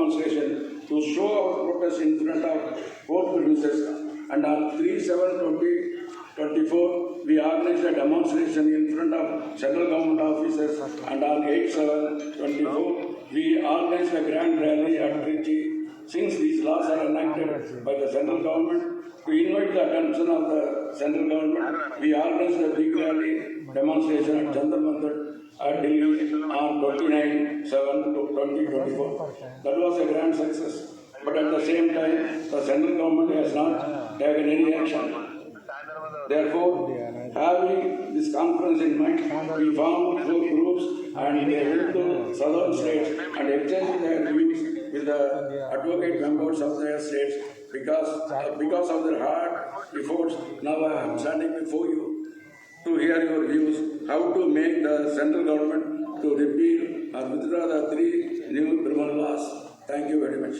demonstration to show our protest in front of both producers. And on 3/7/2024, we organized a demonstration in front of central government offices. And on 8/7/24, we organized a grand rally at Trichy. Since these laws are enacted by the central government, to invite the attention of the central government, we organized a big rally demonstration at Jantar Mantar at Delhi on 29/7/2024. That was a grand success. But at the same time, the central government has not taken any action. Therefore, having this conference in mind, we formed 4 groups and they went to southern states and exchanged their views with the advocate members of their states. Because of their hard efforts, now I am standing before you to hear your views, how to make the central government to repeal or withdraw the 3 new criminal laws. Thank you very much.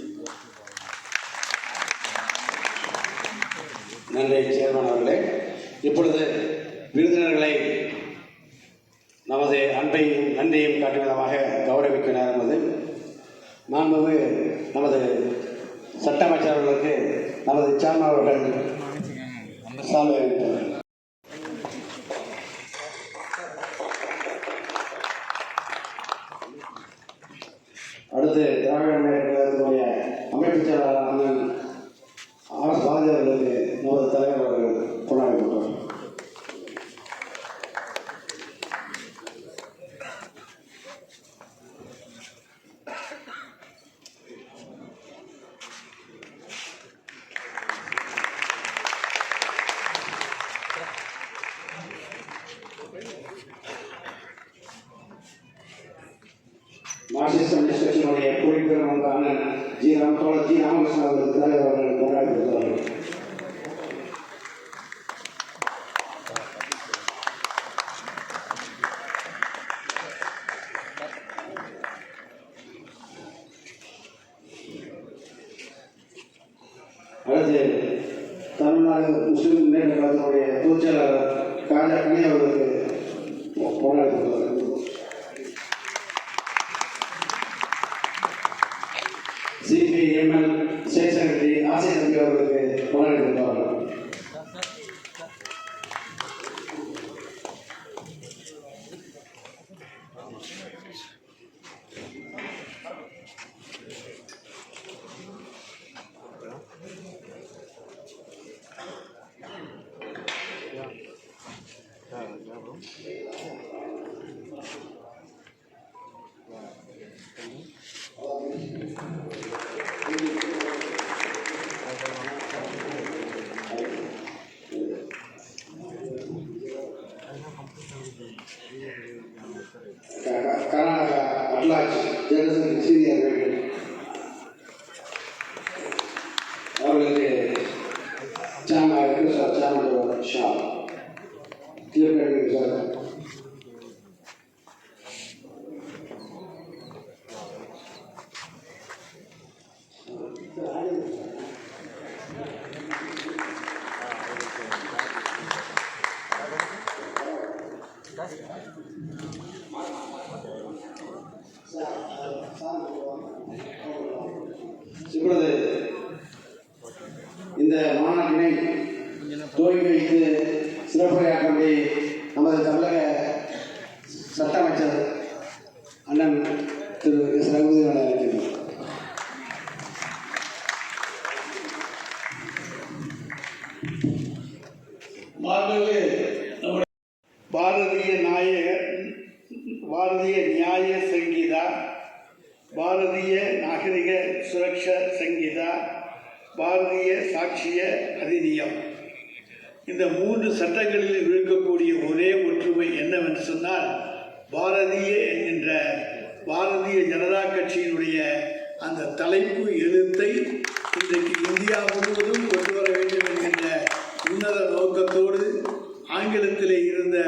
நன்றி chairman அவர்களே. இப்பொழுது விருந்தினர்களை நமது அன்பையும் நன்றியும் காட்டும் விதமாக கௌரவிக்க நேர்ந்தது. மாண்புமிகு நமது சட்ட அமைச்சர்களுக்கு நமது சேர்மன் அவர்கள் சால்வை அளித்தார்கள். அடுத்து திராவிட முன்னேற்ற கழகத்தினுடைய அமைப்புச் செயலாளர் அண்ணன் ஆர் பாரதி அவர்களுக்கு நமது தலைவர் அவர்கள் கொண்டாடி கொண்டார். மார்க்சிஸ்ட் கம்யூனிஸ்ட் கட்சியினுடைய பொறிப்பெரும் வந்த அண்ணன் தோழர் ஜி ராமகிருஷ்ணன் அவர்கள் தலைவர் அவர்கள் கொண்டாடி கொடுத்தார்கள். அடுத்து தமிழ்நாடு முஸ்லிம் முன்னேற்ற கழகத்தினுடைய பொதுச் செயலாளர் காஜா கனி அவர்களுக்கு கொண்டாடி கொடுத்தார்கள். சிபிஎம்எல் ஸ்டேட் செக்ரட்டரி ஆசிய தம்பி அவர்களுக்கு கொண்டாடி கொடுத்தார்கள். கர்நாடகா அட்லாஜ் ஜெனரல் சீனியர் அவர்களுக்கு சார்மன் ஷா தீர்க்கடிக்கு சார். இப்பொழுது இந்த மாநாட்டினை துவங்கி வைத்து சிறப்புரையாற்றபடி நமது தமிழக சட்ட அமைச்சர் அண்ணன் திரு எஸ் ரகுபதி அழைக்கின்றனர். பாரதிய நியாய சங்கீதா, பாரதிய நாகரிக சுரக்ஷா சங்கீதா, பாரதிய சாட்சிய அதிநியம், இந்த 3 சட்டங்களில் இருக்கக்கூடிய ஒரே ஒற்றுமை என்னவென்று சொன்னால், பாரதிய என்கின்ற பாரதிய ஜனதா கட்சியினுடைய அந்த தலைப்பு எழுத்தை இன்றைக்கு இந்தியா முழுவதும் கொண்டு வர வேண்டும் என்கின்ற உன்னத நோக்கத்தோடு ஆங்கிலத்திலே இருந்த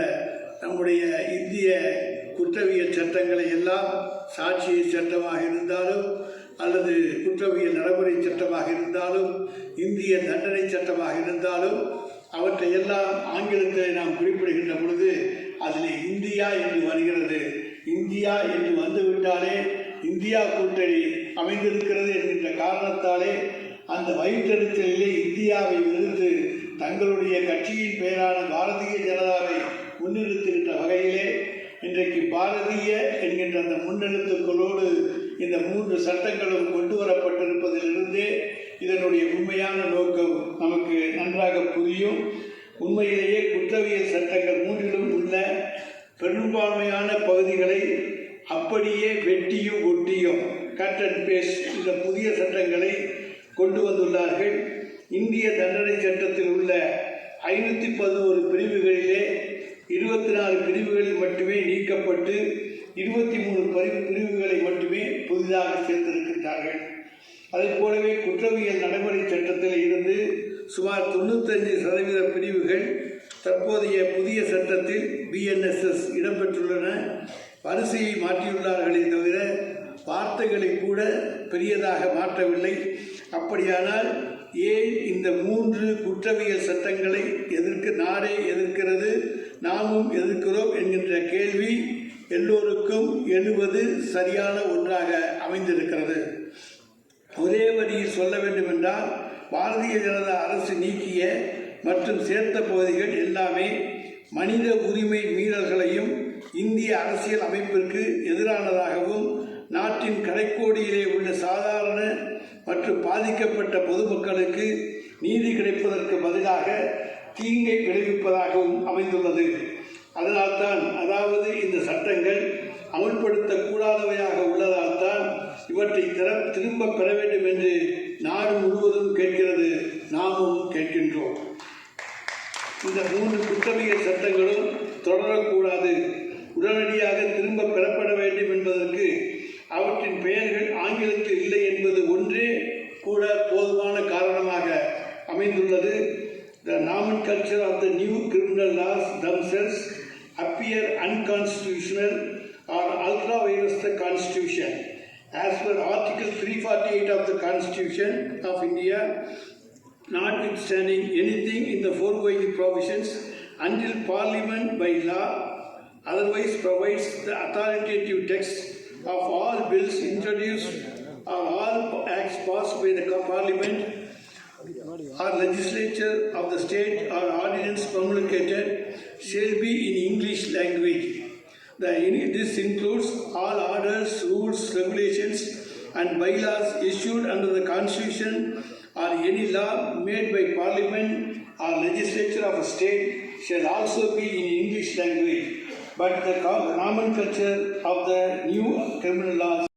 நம்முடைய இந்திய குற்றவியல் சட்டங்களை எல்லாம், சாட்சிய சட்டமாக இருந்தாலும் அல்லது குற்றவியல் நடைமுறை சட்டமாக இருந்தாலும் இந்திய தண்டனை சட்டமாக இருந்தாலும் அவற்றையெல்லாம் ஆங்கிலத்தில் நாம் குறிப்பிடுகின்ற பொழுது அதில் இந்தியா என்று வருகிறது. இந்தியா என்று வந்துவிட்டாலே இந்தியா கூட்டணி அமைந்திருக்கிறது என்கின்ற காரணத்தாலே அந்த வயிற்றெடுத்தலிலே இந்தியாவை வெறுத்து தங்களுடைய கட்சியின் பெயரான பாரதிய ஜனதாவை முன்னிறுத்துகின்ற வகையிலே இன்றைக்கு பாரதிய என்கின்ற அந்த முன்னெழுத்துக்களோடு இந்த 3 சட்டங்களும் கொண்டு வரப்பட்டிருப்பதிலிருந்தே இதனுடைய உண்மையான நோக்கம் நமக்கு நன்றாக புரியும். உண்மையிலேயே குற்றவியல் சட்டங்கள் 3லும் உள்ள பெரும்பான்மையான பகுதிகளை அப்படியே வெட்டியும் ஒட்டியும் கட் அண்ட் பேஸ்ட் இந்த புதிய சட்டங்களை கொண்டு வந்துள்ளார்கள். இந்திய தண்டனை சட்டத்தில் உள்ள 511 பிரிவுகளிலே 24 பிரிவுகளில் மட்டுமே நீக்கப்பட்டு 23 பிரிவுகளை மட்டுமே புதிதாக சேர்த்திருக்கின்றார்கள். அதை போலவே குற்றவியல் நடைமுறை சட்டத்தில் இருந்து சுமார் 95% பிரிவுகள் தற்போதைய புதிய சட்டத்தில் BNSS இடம்பெற்றுள்ளன. வரிசையை மாற்றியுள்ளார்களே தவிர வார்த்தைகளை கூட பெரியதாக மாற்றவில்லை. அப்படியானால் ஏன் இந்த 3 குற்றவியல் சட்டங்களை நாடே எதிர்க்கிறது, நாமும் எதிர்க்கிறோம் என்கின்ற கேள்வி எல்லோருக்கும் எழுவது சரியான ஒன்றாக அமைந்திருக்கிறது. ஒரே வரியில் சொல்ல வேண்டுமென்றால் பாரதிய ஜனதா அரசு நீக்கிய மற்றும் சேர்த்த பகுதிகள் எல்லாமே மனித உரிமை மீறல்களையும் இந்திய அரசியல் அமைப்பிற்கு எதிரானதாகவும் நாட்டின் கடைக்கோடியிலே உள்ள சாதாரண மற்றும் பாதிக்கப்பட்ட பொதுமக்களுக்கு நீதி கிடைப்பதற்கு பதிலாக தீங்கை விளைவிப்பதாகவும் அமைந்துள்ளது. அதனால்தான் அதாவது இந்த சட்டங்கள் அமல்படுத்தக்கூடாதவையாக உள்ளதால் தான் இவற்றை திரும்ப பெற வேண்டும் என்று நாடு முழுவதும் கேட்கிறது, நாமும் கேட்கின்றோம். இந்த 3 குற்றவியல் சட்டங்களும் தொடரக்கூடாது, உடனடியாக திரும்ப பெறப்பட வேண்டும் என்பதற்கு அவற்றின் பெயர்கள் ஆங்கிலத்தில் இல்லை என்பது ஒன்றே கூட போதுமான காரணமாக அமைந்துள்ளது. The nomenclature of the new criminal laws themselves appear unconstitutional or ultra-vires the Constitution. As per Article 348 of the Constitution of India, notwithstanding anything in the foregoing provisions, until Parliament by law otherwise provides the authoritative text of all bills introduced or all acts passed by the Parliament or legislature of the state or ordinance promulgated shall be in English language. This includes all orders, rules, regulations and bylaws issued under the Constitution or any law made by Parliament or legislature of a state shall also be in English language. But the nomenclature of the new criminal laws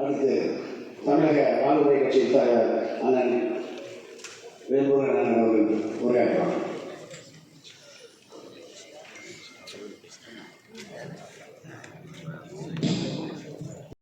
அடுத்து தமிழக வாழ்வுரை கட்சியின் தலைவர் அண்ணன் வேல்முருகன் அண்ணன் அவர்கள் உரையாற்றுவார்.